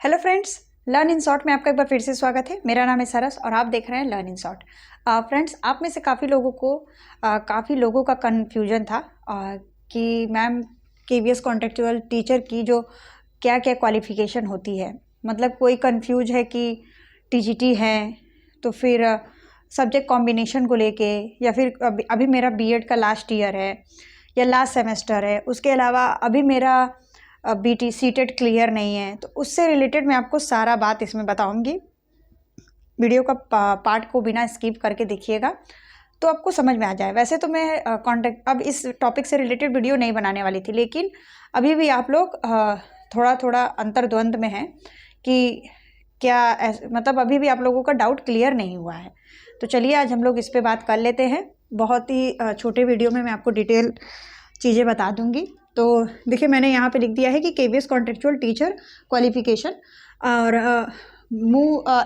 Hello friends, learn in short में आपका एक बार फिर से स्वागत है। मेरा नाम है सरस और आप देख रहे हैं लर्न इन शॉर्ट। फ्रेंड्स, आप में से काफ़ी लोगों का कन्फ्यूजन था कि मैम केवीएस कॉन्ट्रेक्चुअल टीचर की जो क्या क्या क्वालिफ़िकेशन होती है। मतलब कोई कन्फ्यूज है कि टीजीटी है तो फिर सब्जेक्ट कॉम्बिनेशन को लेके, या फिर अभी मेरा बीएड का लास्ट ईयर है या लास्ट सेमेस्टर है, उसके अलावा अभी मेरा बीटी सीटेट क्लियर नहीं है, तो उससे रिलेटेड मैं आपको सारा बात इसमें बताऊंगी। वीडियो का पार्ट को बिना स्किप करके देखिएगा तो आपको समझ में आ जाए। वैसे तो मैं अब इस टॉपिक से रिलेटेड वीडियो नहीं बनाने वाली थी, लेकिन अभी भी आप लोग थोड़ा थोड़ा अंतर्द्वंद में हैं कि क्या मतलब अभी भी आप लोगों का डाउट क्लियर नहीं हुआ है। तो चलिए आज हम लोग इस पर बात कर लेते हैं। बहुत ही छोटे वीडियो में मैं आपको डिटेल चीज़ें बता दूंगी। तो देखिए, मैंने यहाँ पे लिख दिया है कि केवीएस कॉन्ट्रेक्चुअल टीचर क्वालिफिकेशन, और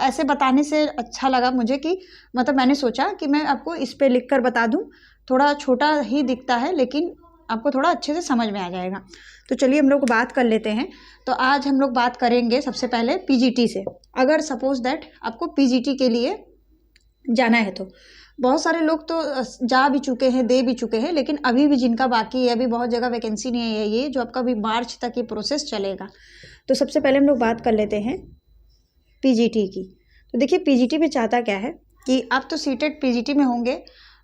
ऐसे बताने से अच्छा लगा मुझे कि मतलब मैंने सोचा कि मैं आपको इस पे लिख कर बता दूँ। थोड़ा छोटा ही दिखता है लेकिन आपको थोड़ा अच्छे से समझ में आ जाएगा। तो चलिए हम लोग बात कर लेते हैं। तो आज हम लोग बात करेंगे सबसे पहले पीजीटी से। अगर सपोज दैट आपको पीजीटी के लिए जाना है तो बहुत सारे लोग तो जा भी चुके हैं, दे भी चुके हैं, लेकिन अभी भी जिनका बाकी है, अभी बहुत जगह वैकेंसी नहीं है, ये जो आपका अभी मार्च तक ये प्रोसेस चलेगा। तो सबसे पहले हम लोग बात कर लेते हैं पीजीटी की। तो देखिए, पीजीटी में चाहता क्या है कि आप तो सीटेट पीजीटी में होंगे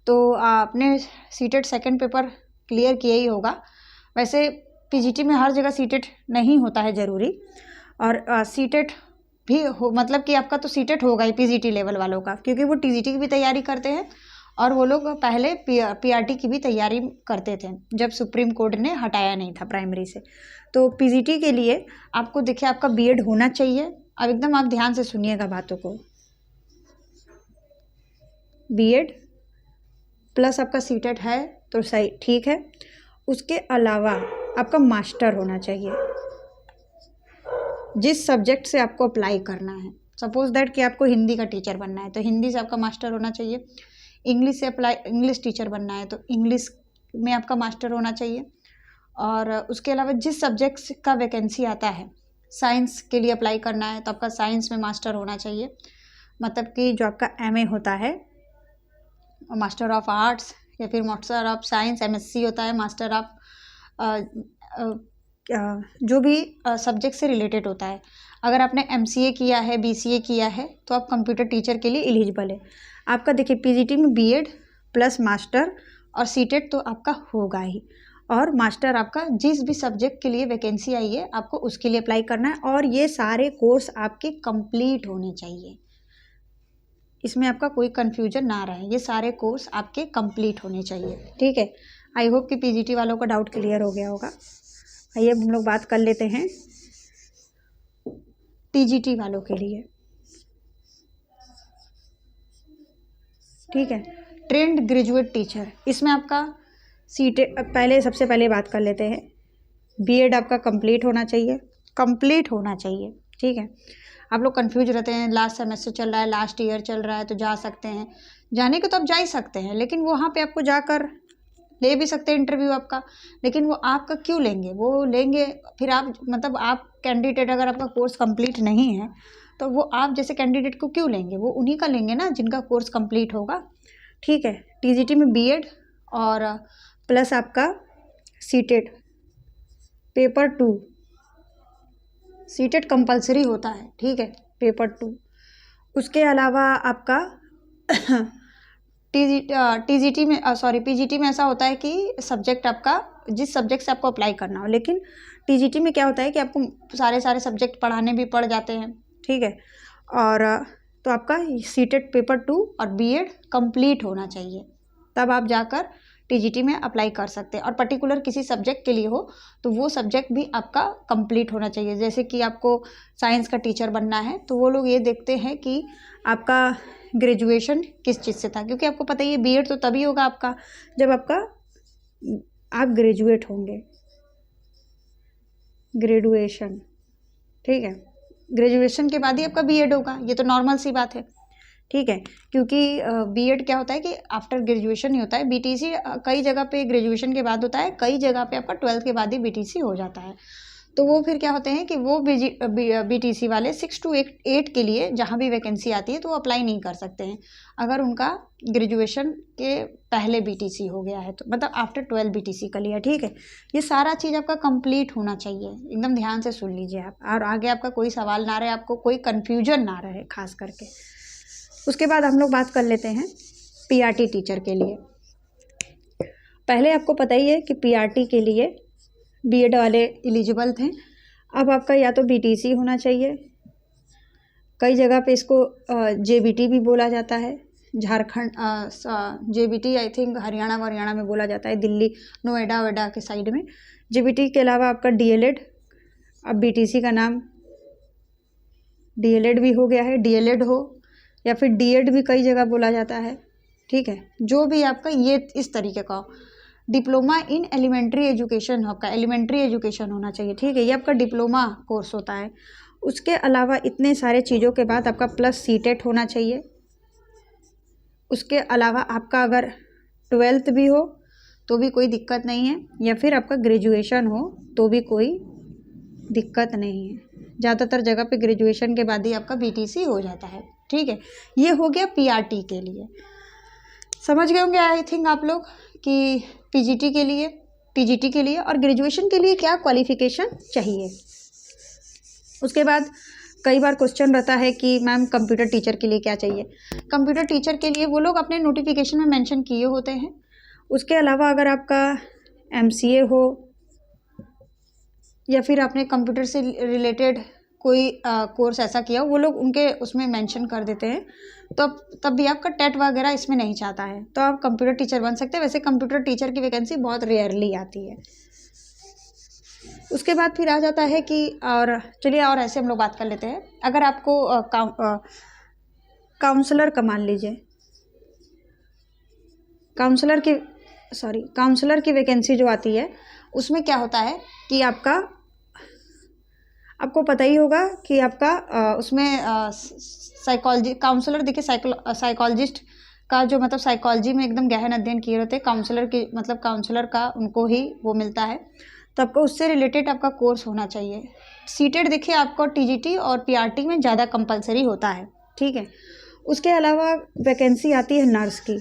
तो आपने सीटेट सेकंड पेपर क्लियर किया ही होगा। वैसे पीजीटी में हर जगह सीटेट नहीं होता है ज़रूरी, और सीटेट भी हो, मतलब कि आपका तो सीटेट होगा ही पीजीटी लेवल वालों का, क्योंकि वो टीजीटी की भी तैयारी करते हैं और वो लोग पहले पीआरटी की भी तैयारी करते थे जब सुप्रीम कोर्ट ने हटाया नहीं था प्राइमरी से। तो पीजीटी के लिए आपको देखिए, आपका बीएड होना चाहिए। अब एकदम आप ध्यान से सुनिएगा बातों को। बीएड प्लस आपका सीटेट है तो सही, ठीक है। उसके अलावा आपका मास्टर होना चाहिए जिस सब्जेक्ट से आपको अप्लाई करना है। सपोज दैट कि आपको हिंदी का टीचर बनना है तो हिंदी से आपका मास्टर होना चाहिए। इंग्लिश से इंग्लिश टीचर बनना है तो इंग्लिश में आपका मास्टर होना चाहिए। और उसके अलावा जिस सब्जेक्ट का वैकेंसी आता है, साइंस के लिए अप्लाई करना है तो आपका साइंस में मास्टर होना चाहिए। मतलब कि जो आपका एमए होता है, मास्टर ऑफ आर्ट्स, या फिर मास्टर ऑफ साइंस, एमएससी होता है, मास्टर ऑफ जो भी सब्जेक्ट से रिलेटेड होता है। अगर आपने एमसीए किया है, बीसीए किया है तो आप कंप्यूटर टीचर के लिए एलिजिबल है। आपका देखिए, पीजीटी में बीएड प्लस मास्टर और सीटेट तो आपका होगा ही, और मास्टर आपका जिस भी सब्जेक्ट के लिए वैकेंसी आई है आपको उसके लिए अप्लाई करना है। और ये सारे कोर्स आपके कंप्लीट होने चाहिए, इसमें आपका कोई कन्फ्यूजन ना रहे। ये सारे कोर्स आपके कंप्लीट होने चाहिए, ठीक है। आई होप कि पीजीटी वालों का डाउट क्लियर हो गया होगा। आइए अब हम लोग बात कर लेते हैं टीजीटी वालों के लिए, ठीक है। ट्रेंड ग्रेजुएट टीचर, इसमें आपका सबसे पहले बात कर लेते हैं। बीएड आपका कंप्लीट होना चाहिए, कंप्लीट होना चाहिए, ठीक है। आप लोग कंफ्यूज रहते हैं, लास्ट सेमेस्टर चल रहा है, लास्ट ईयर चल रहा है तो जा सकते हैं। जाने को तो आप जा ही सकते हैं, लेकिन वहाँ पे आपको जाकर ले भी सकते हैं इंटरव्यू आपका, लेकिन वो आपका क्यों लेंगे? वो लेंगे फिर आप, मतलब आप कैंडिडेट, अगर आपका कोर्स कंप्लीट नहीं है तो वो आप जैसे कैंडिडेट को क्यों लेंगे? वो उन्हीं का लेंगे ना जिनका कोर्स कंप्लीट होगा, ठीक है। टीजीटी में बीएड और प्लस आपका सीटेट पेपर 2, सीटेट कंपलसरी होता है, ठीक है, पेपर 2। उसके अलावा आपका पीजीटी में ऐसा होता है कि सब्जेक्ट आपका जिस सब्जेक्ट से आपको अप्लाई करना हो, लेकिन टीजीटी में क्या होता है कि आपको सारे सब्जेक्ट पढ़ाने भी पड़ जाते हैं, ठीक है। और तो आपका सीटेट पेपर 2 और बीएड कंप्लीट होना चाहिए, तब आप जाकर टीजीटी में अप्लाई कर सकते हैं। और पर्टिकुलर किसी सब्जेक्ट के लिए हो तो वो सब्जेक्ट भी आपका कंप्लीट होना चाहिए। जैसे कि आपको साइंस का टीचर बनना है तो वो लोग ये देखते हैं कि आपका ग्रेजुएशन किस चीज़ से था, क्योंकि आपको पता ही है बीएड तो तभी होगा आपका जब आप ग्रेजुएट होंगे, ग्रेजुएशन, ठीक है। ग्रेजुएशन के बाद ही आपका बीएड होगा, ये तो नॉर्मल सी बात है, ठीक है। क्योंकि बीएड क्या होता है कि आफ्टर ग्रेजुएशन ही होता है। बीटीसी कई जगह पे ग्रेजुएशन के बाद होता है, कई जगह पे आपका 12th के बाद ही बीटीसी हो जाता है। तो वो फिर क्या होते हैं कि वो BTC वाले 6 to 8 के लिए जहाँ भी वैकेंसी आती है तो वो अप्लाई नहीं कर सकते हैं अगर उनका ग्रेजुएशन के पहले BTC हो गया है, तो मतलब आफ्टर 12 BTC का लिया। ठीक है, ये सारा चीज़ आपका कंप्लीट होना चाहिए, एकदम ध्यान से सुन लीजिए आप, और आगे आपका कोई सवाल ना रहे, आपको कोई कन्फ्यूजन ना रहे खास करके। उसके बाद हम लोग बात कर लेते हैं PRT टीचर के लिए। पहले आपको पता ही है कि PRT के लिए B.Ed वाले एलिजिबल थे, अब आपका या तो BTC होना चाहिए, कई जगह पे इसको JBT भी बोला जाता है, Jharkhand JBT I think Haryana में बोला जाता है, दिल्ली नोएडा वेडा के साइड में। JBT के अलावा आपका DLED, अब BTC का नाम DLED भी हो गया है, DLED हो या फिर D.Ed भी कई जगह बोला जाता है। ठीक है, जो भी आपका ये इस तरीके का डिप्लोमा इन एलिमेंट्री एजुकेशन, आपका एलिमेंट्री एजुकेशन होना चाहिए। ठीक है, ये आपका डिप्लोमा कोर्स होता है। उसके अलावा इतने सारे चीज़ों के बाद आपका प्लस CTET होना चाहिए। उसके अलावा आपका अगर 12th भी हो तो भी कोई दिक्कत नहीं है, या फिर आपका ग्रेजुएशन हो तो भी कोई दिक्कत नहीं है। ज़्यादातर जगह पे ग्रेजुएशन के बाद ही आपका BTC हो जाता है। ठीक है, ये हो गया PRT के लिए। समझ गए होंगे आई थिंक आप लोग कि PGT के लिए, PGT के लिए और ग्रेजुएशन के लिए क्या क्वालिफ़िकेशन चाहिए। उसके बाद कई बार क्वेश्चन रहता है कि मैम कंप्यूटर टीचर के लिए क्या चाहिए। कंप्यूटर टीचर के लिए वो लोग अपने नोटिफिकेशन में मेंशन किए होते हैं। उसके अलावा अगर आपका MCA हो या फिर आपने कंप्यूटर से रिलेटेड कोई कोर्स ऐसा किया हो, वो लोग उनके उसमें मेंशन कर देते हैं, तो तब भी आपका टेट वगैरह इसमें नहीं चाहता है तो आप कंप्यूटर टीचर बन सकते हैं। वैसे कंप्यूटर टीचर की वैकेंसी बहुत रेयरली आती है। उसके बाद फिर आ जाता है कि, और चलिए और ऐसे हम लोग बात कर लेते हैं, अगर आपको काउंसलर का मान लीजिए, काउंसलर की वैकेंसी जो आती है उसमें क्या होता है कि आपको पता ही होगा कि आपका उसमें साइकोलॉजी काउंसलर, देखिए साइकोलॉजिस्ट का जो मतलब साइकोलॉजी में एकदम गहन अध्ययन किए रहते हैं, काउंसलर की मतलब काउंसलर का उनको ही वो मिलता है, तो आपको उससे रिलेटेड आपका कोर्स होना चाहिए। CTET देखिए आपको TGT और PRT में ज़्यादा कंपलसरी होता है। ठीक है, उसके अलावा वैकेंसी आती है नर्स की,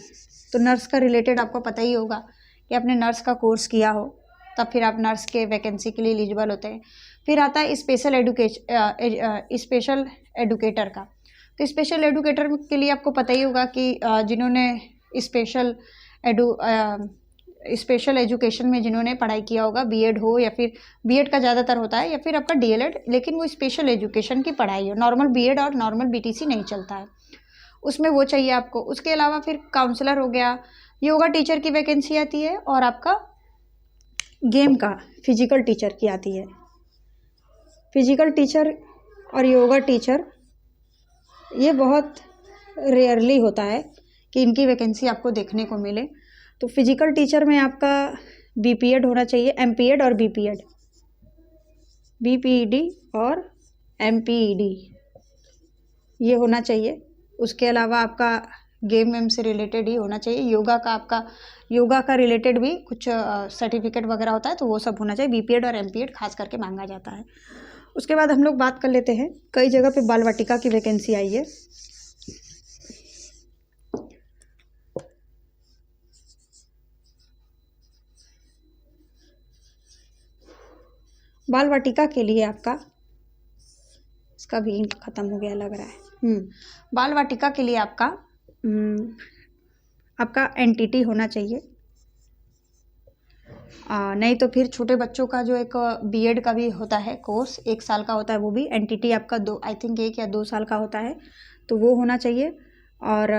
तो नर्स का रिलेटेड आपको पता ही होगा कि आपने नर्स का कोर्स किया हो तब फिर आप नर्स के वैकेंसी के लिए एलिजिबल होते हैं। फिर आता है स्पेशल एडुकेटर का, तो स्पेशल एडुकेटर के लिए आपको पता ही होगा कि जिन्होंने स्पेशल एजुकेशन में जिन्होंने पढ़ाई किया होगा, B.Ed हो या फिर B.Ed का ज़्यादातर होता है, या फिर आपका DLED, लेकिन वो स्पेशल एजुकेशन की पढ़ाई हो, नॉर्मल B.Ed और नॉर्मल BTC नहीं चलता है, उसमें वो चाहिए आपको। उसके अलावा फिर काउंसलर हो गया, योगा टीचर की वैकेंसी आती है, और आपका गेम का फिजिकल टीचर की आती है। फिजिकल टीचर और योगा टीचर ये बहुत रेयरली होता है कि इनकी वैकेंसी आपको देखने को मिले। तो फिजिकल टीचर में आपका BPED होना चाहिए, MPED और BPED, BPED और MPED ये होना चाहिए। उसके अलावा आपका गेम वेम से रिलेटेड ही होना चाहिए। योगा का रिलेटेड भी कुछ सर्टिफिकेट वगैरह होता है, तो वो सब होना चाहिए। BPED और MPED खास करके मांगा जाता है। उसके बाद हम लोग बात कर लेते हैं, कई जगह पे बाल वाटिका की वैकेंसी आई है। बाल वाटिका के लिए आपका, इसका भी इंक खत्म हो गया लग रहा है। बाल वाटिका के लिए आपका NTT होना चाहिए, नहीं तो फिर छोटे बच्चों का जो एक B.Ed का भी होता है कोर्स, 1 साल का होता है, वो भी NTT आपका 1 या 2 साल का होता है, तो वो होना चाहिए। और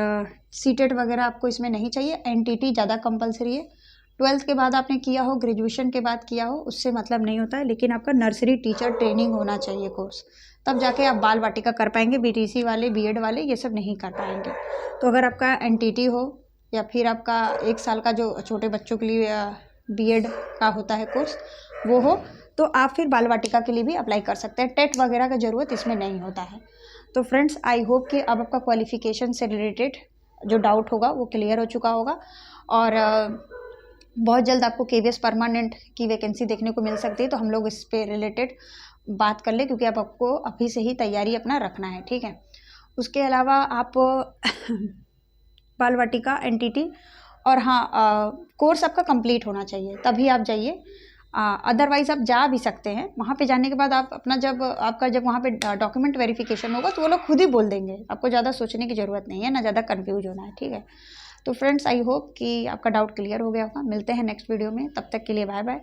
CTET वगैरह आपको इसमें नहीं चाहिए, NTT ज़्यादा कंपलसरी है। 12th के बाद आपने किया हो, ग्रेजुएशन के बाद किया हो, उससे मतलब नहीं होता है, लेकिन आपका नर्सरी टीचर ट्रेनिंग होना चाहिए कोर्स, तब जाके आप बाल वाटिका कर पाएंगे। BTC वाले, B.Ed वाले ये सब नहीं कर पाएंगे। तो अगर आपका NTT हो या फिर आपका 1 साल का जो छोटे बच्चों के लिए B.Ed का होता है कोर्स वो हो, तो आप फिर बाल वाटिका के लिए भी अप्लाई कर सकते हैं। टेट वगैरह का ज़रूरत इसमें नहीं होता है। तो फ्रेंड्स, आई होप कि अब आपका क्वालिफ़िकेशन से रिलेटेड जो डाउट होगा वो क्लियर हो चुका होगा। और बहुत जल्द आपको केवीएस परमानेंट की वैकेंसी देखने को मिल सकती है, तो हम लोग इस पे रिलेटेड बात कर ले, क्योंकि अब आपको अभी से ही तैयारी अपना रखना है, ठीक है। उसके अलावा आप बाल वाटिका एनटीटी और हाँ, कोर्स आपका कंप्लीट होना चाहिए, तभी आप जाइए। अदरवाइज़ आप जा भी सकते हैं, वहाँ पे जाने के बाद आप अपना जब वहाँ पे डॉक्यूमेंट वेरिफिकेशन होगा तो वो लोग खुद ही बोल देंगे, आपको ज़्यादा सोचने की ज़रूरत नहीं है, ना ज़्यादा कन्फ्यूज होना है, ठीक है। तो फ्रेंड्स, आई होप कि आपका डाउट क्लियर हो गया होगा। मिलते हैं नेक्स्ट वीडियो में, तब तक के लिए बाय बाय।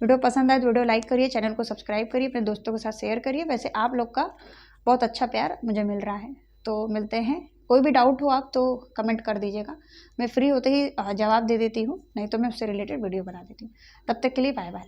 वीडियो पसंद आए तो वीडियो लाइक करिए, चैनल को सब्सक्राइब करिए, अपने दोस्तों के साथ शेयर करिए। वैसे आप लोग का बहुत अच्छा प्यार मुझे मिल रहा है। तो मिलते हैं, कोई भी डाउट हो आप तो कमेंट कर दीजिएगा, मैं फ्री होते ही जवाब दे देती हूँ, नहीं तो मैं उससे रिलेटेड वीडियो बना देती हूँ। तब तक के लिए बाय बाय।